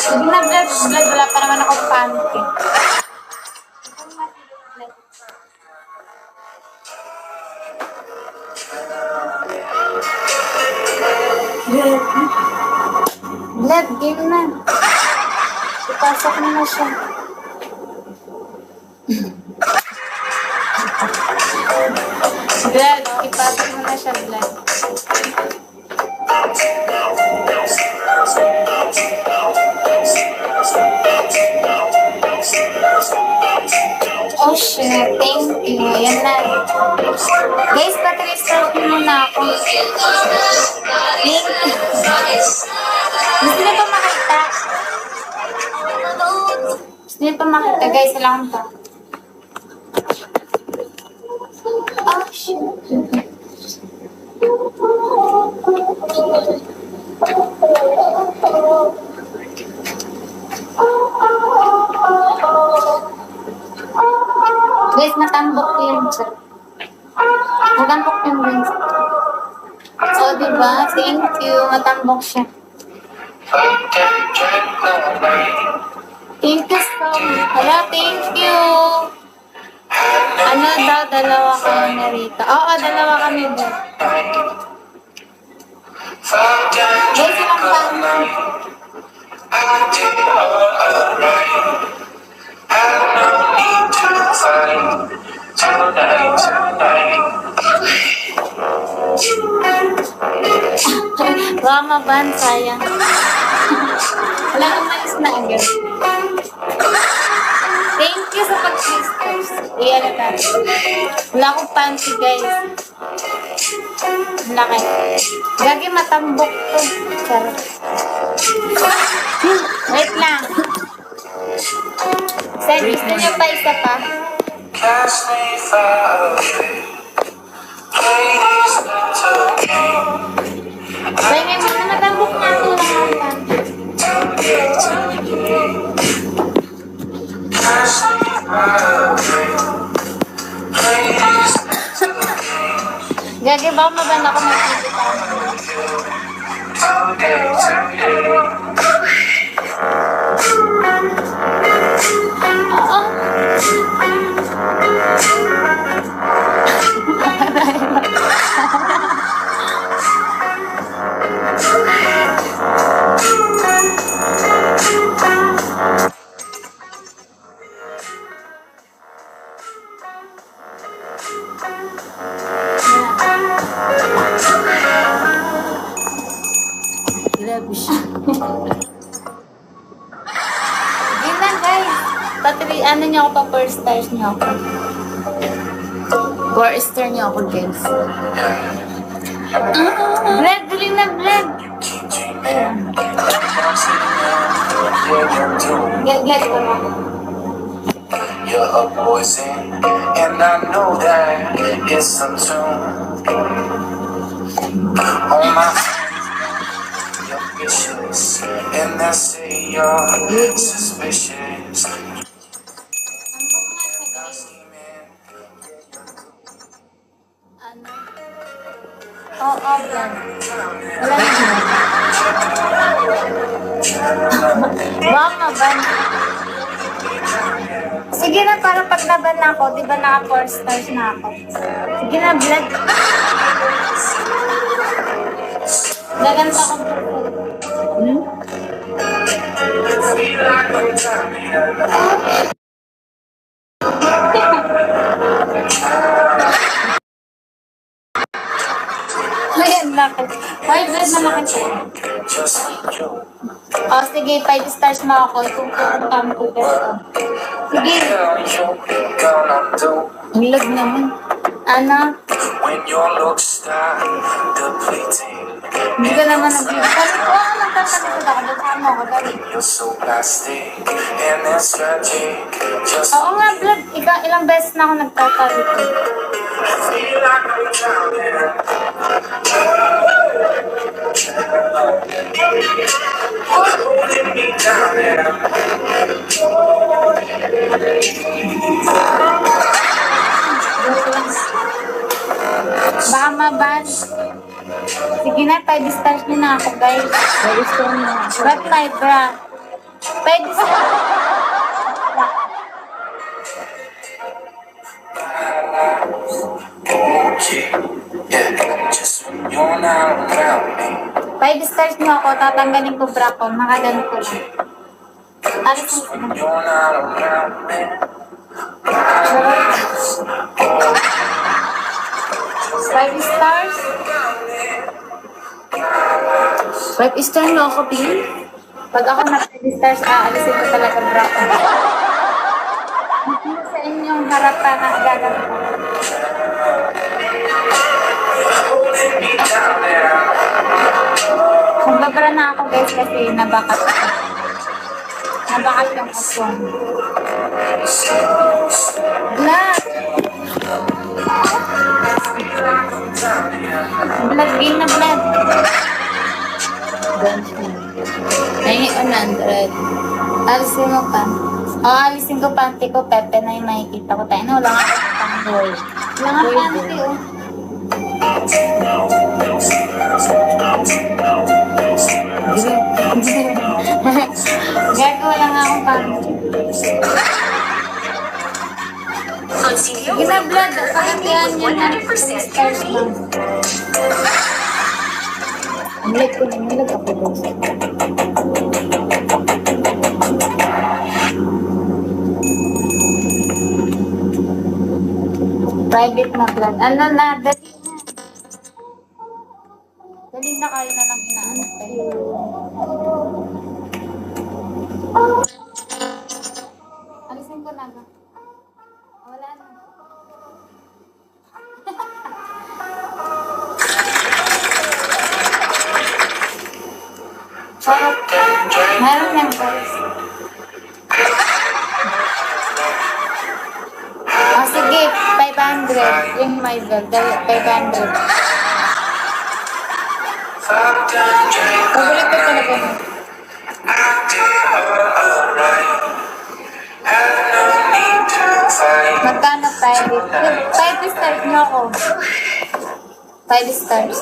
Hindi na blood. Wala pa naman ako panty. Blood, game na. Ipasok mo na siya. Blood, ipasok mo na siya, blood. Oh shit, thank you. Yan na. Guys, pa-restart muna ako. Thank you. Gusto niyo pa makita? Gusto niyo pa makita, guys? Lang to. Oh shit. Guys, matambok yun. Matambok yun, guys. So, diba? Thank you. Matambok siya. Thank you so much. Hello, thank you. Ano daw, dalawa kami na rito. Oo, dalawa kami doon. Guys, ilang pa. Rama ban, sayang. Wala kang malis na agad. Thank you sa pag-sisters. Iyan na. Wala akong panty, guys. Laki. Gagi, matambok to. Charot. Wait lang. Sir, gusto niyo pa isa pa? Kaya ngayon mo na matambok na ito lang. Gagi, baka mabanda ko makikita. Oo. Grabe siya. Hindi na, guys. Ano niyo ako pa, 4 stars niyo ako. 4 star niyo ako, guys. Blood, galing na blood. Get ko na. You're a poison, and I know that it's some tune. On my you're vicious, and they say you're suspicious. Oo, blood. Wala na. Mama, ban. Sige na, parang paglaban na ako, di ba naka 4 stars na ako? Sige na, blood. Gaganda ko. Ayan, bakit? Hoy, blood na makita. Oh, sige, 5 stars mo ako. Itong tampo besto. Sige. Hulag naman. Ano? Hindi ka naman nag-view. Sabi ko, nagtasalikod ako. Dasama ako, dali. Oo nga, blood. Ilang beses na ako nagtasalikod. Baka maban. Sige na, 5 stars nyo na ako, guys. Gusto mo. But my bra. 5 stars. Okay, yeah, just when you're not around me. 5 stars nyo ako, tatanggalin ko bra ko. Makagan ko lang. Alis Just mo. when you're not around me. 5 stars. 5 star mo ako, Pin. Pag ako na 5 stars, aalisin ko talaga bra ko. Hindi sa inyong harapan na gagawin ko. Holding me down there. Magbabara na ako, guys, kasi nabakat ako. Nabakat yung aswang. Black! Blood, game na blood. Dance mo. Ay, 100. Alisin mo pa. Alisin ko panty ko, Pepe na yung makikita ko tayo. Wala nga ako pangboy. Wala nga panty, oh. Gago, wala nga akong panty. Sige na, blood. Pagkatihan nyo na. Stars lang. Nilag ko na, nilag ako doon. Private na blood. Ano na, dali na. Dali na kayo na lang inaantay. Alisin ko na ba? Wala na. Sarap. Meron yan, guys. Sige, 500. Yung my vlog, 500. Paborito talaga mo. Magkano 5? 5 stars mo ako. 5 stars.